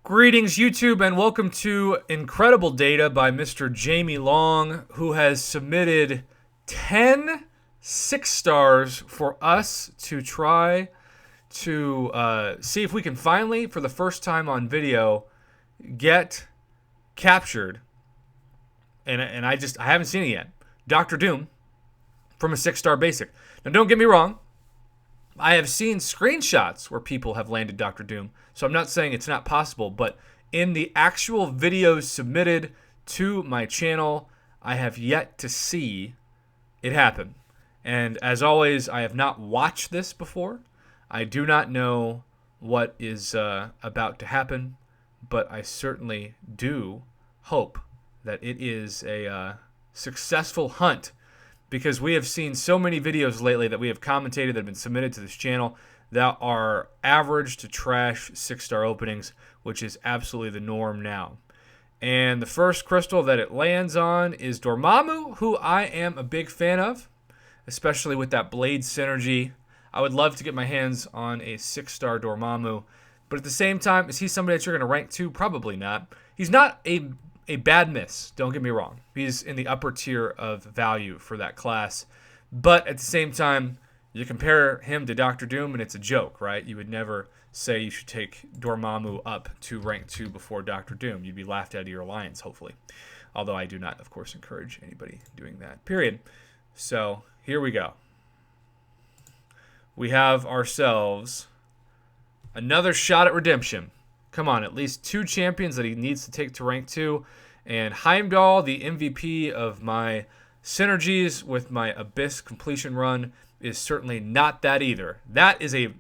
Greetings, YouTube, and welcome to Incredible Data by Mr. Jamie Long, who has submitted 10 6-stars for us to try to see if we can finally, for the first time on video, get captured. And I haven't seen it yet. Dr. Doom from a 6-star basic. Now, don't get me wrong. I have seen screenshots where people have landed Dr. Doom, so I'm not saying it's not possible, but in the actual videos submitted to my channel, I have yet to see it happen. And as always, I have not watched this before. I do not know what is about to happen, but I certainly do hope that it is a successful hunt, because we have seen so many videos lately that we have commentated that have been submitted to this channel that are average to trash 6-star openings, which is absolutely the norm now. And the first crystal that it lands on is Dormammu, who I am a big fan of, especially with that blade synergy. I would love to get my hands on a 6-star Dormammu, but at the same time, is he somebody that you're going to rank to? Probably not. He's not a bad miss, don't get me wrong. He's in the upper tier of value for that class. But at the same time, you compare him to Dr. Doom and it's a joke, right? You would never say you should take Dormammu up to rank 2 before Dr. Doom. You'd be laughed out of your alliance, hopefully. Although I do not, of course, encourage anybody doing that, period. So here we go. We have ourselves another shot at redemption. Come on, at least 2 champions that he needs to take to rank 2. And Heimdall, the MVP of my synergies with my Abyss completion run, is certainly not that either. That is a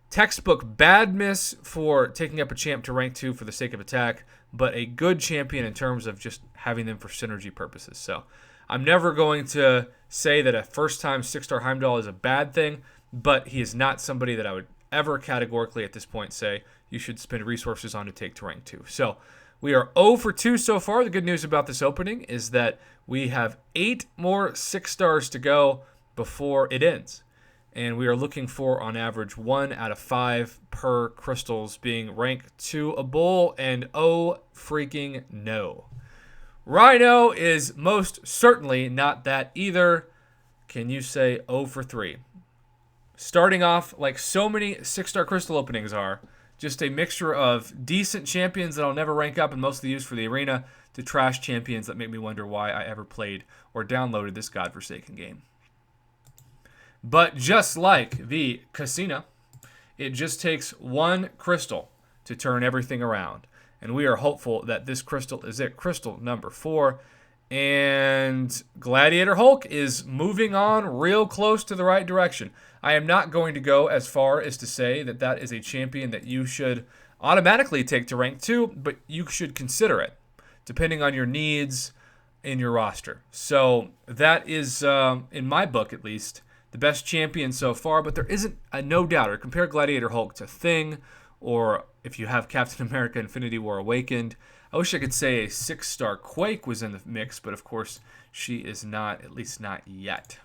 textbook bad miss for taking up a champ to rank 2 for the sake of attack, but a good champion in terms of just having them for synergy purposes. So I'm never going to say that a first-time 6-star Heimdall is a bad thing, but he is not somebody that I would ever categorically at this point say you should spend resources on to take to rank 2. So we are 0 for 2 so far. The good news about this opening is that we have 8 more 6-stars to go before it ends. And we are looking for, on average, 1 out of 5 per crystals being ranked to a bull. And oh freaking no. Rhino is most certainly not that either. Can you say 0 for 3? Starting off like so many 6-star crystal openings are, just a mixture of decent champions that I'll never rank up and mostly use for the arena to trash champions that make me wonder why I ever played or downloaded this godforsaken game. But just like the Casino, it just takes 1 crystal to turn everything around. And we are hopeful that this crystal is it, crystal number 4. And Gladiator Hulk is moving on real close to the right direction. I am not going to go as far as to say that that is a champion that you should automatically take to rank 2, but you should consider it, depending on your needs in your roster. So that is, in my book at least, the best champion so far, but there isn't a no doubter. Compare Gladiator Hulk to Thing, or if you have Captain America Infinity War Awakened. I wish I could say a 6-star Quake was in the mix, but of course she is not, at least not yet.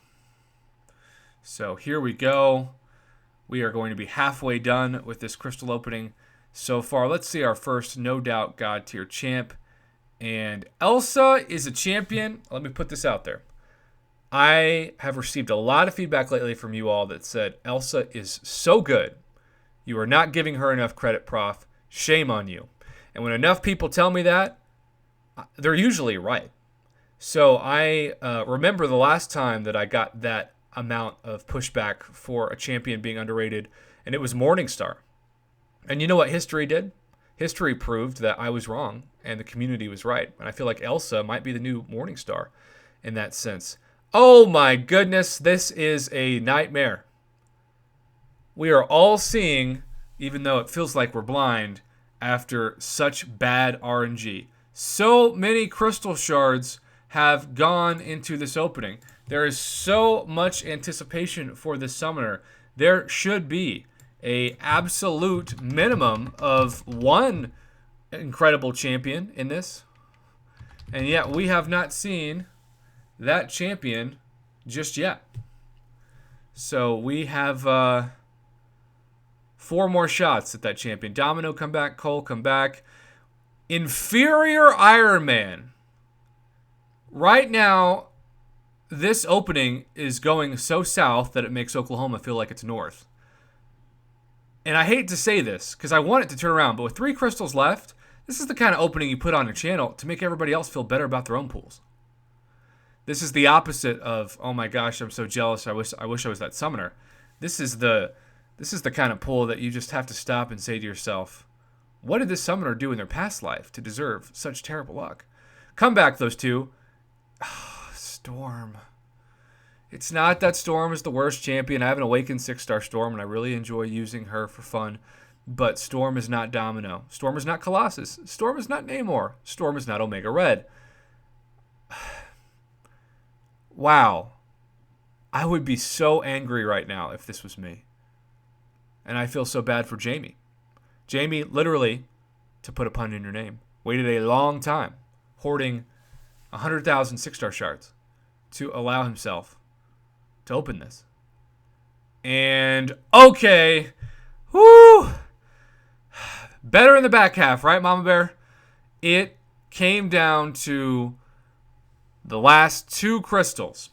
So here we go. We are going to be halfway done with this crystal opening so far. Let's see our first no doubt god tier champ. And Elsa is a champion. Let me put this out there. I have received a lot of feedback lately from you all that said Elsa is so good. You are not giving her enough credit, Prof. Shame on you. And when enough people tell me that, they're usually right. So I remember the last time that I got that amount of pushback for a champion being underrated, and it was Morningstar. And you know what history did? History proved that I was wrong and the community was right. And I feel like Elsa might be the new Morningstar in that sense. Oh my goodness, this is a nightmare. We are all seeing, even though it feels like we're blind, after such bad RNG. So many crystal shards have gone into this opening. There is so much anticipation for this summoner. There should be a absolute minimum of 1 incredible champion in this. And yet we have not seen that champion just yet. So we have 4 more shots at that champion. Domino come back, Cole come back. Inferior Iron Man. Right now, this opening is going so south that it makes Oklahoma feel like it's north. And I hate to say this because I want it to turn around, but with 3 crystals left, this is the kind of opening you put on a channel to make everybody else feel better about their own pools. This is the opposite of, oh my gosh, I'm so jealous. I wish I was that summoner. This is the kind of pool that you just have to stop and say to yourself, what did this summoner do in their past life to deserve such terrible luck? Come back, those two. Storm. It's not that Storm is the worst champion. I have an Awakened 6-star Storm, and I really enjoy using her for fun. But Storm is not Domino. Storm is not Colossus. Storm is not Namor. Storm is not Omega Red. Wow. I would be so angry right now if this was me. And I feel so bad for Jamie. Jamie, literally, to put a pun in your name, waited a long time, hoarding 100,000 6-star shards to allow himself to open this. And, okay, whoo, better in the back half, right, Mama Bear? It came down to the last 2 crystals.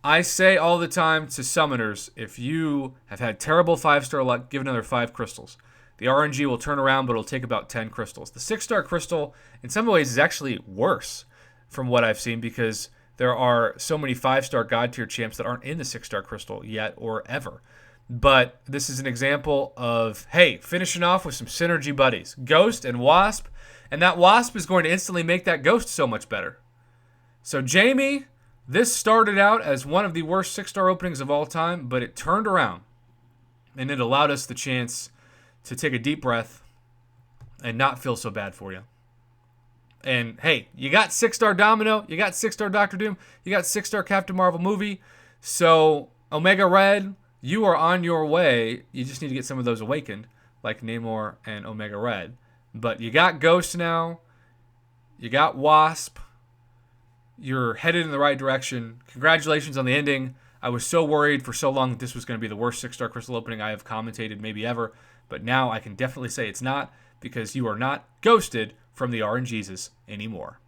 I say all the time to summoners, if you have had terrible 5-star luck, give another 5 crystals. The RNG will turn around, but it'll take about 10 crystals. The 6-star crystal, in some ways, is actually worse from what I've seen because there are so many 5-star God tier champs that aren't in the 6-star crystal yet or ever. But this is an example of, hey, finishing off with some synergy buddies. Ghost and Wasp, and that Wasp is going to instantly make that Ghost so much better. So Jamie, this started out as one of the worst 6-star openings of all time, but it turned around, and it allowed us the chance to take a deep breath and not feel so bad for you. And hey, you got 6-star Domino, you got 6-star Doctor Doom, you got 6-star Captain Marvel movie. So Omega Red, you are on your way. You just need to get some of those awakened, like Namor and Omega Red. But you got Ghost now. You got Wasp. You're headed in the right direction. Congratulations on the ending. I was so worried for so long that this was going to be the worst 6-star crystal opening I have commentated maybe ever. But now I can definitely say it's not, because you are not ghosted from the RNGesus anymore.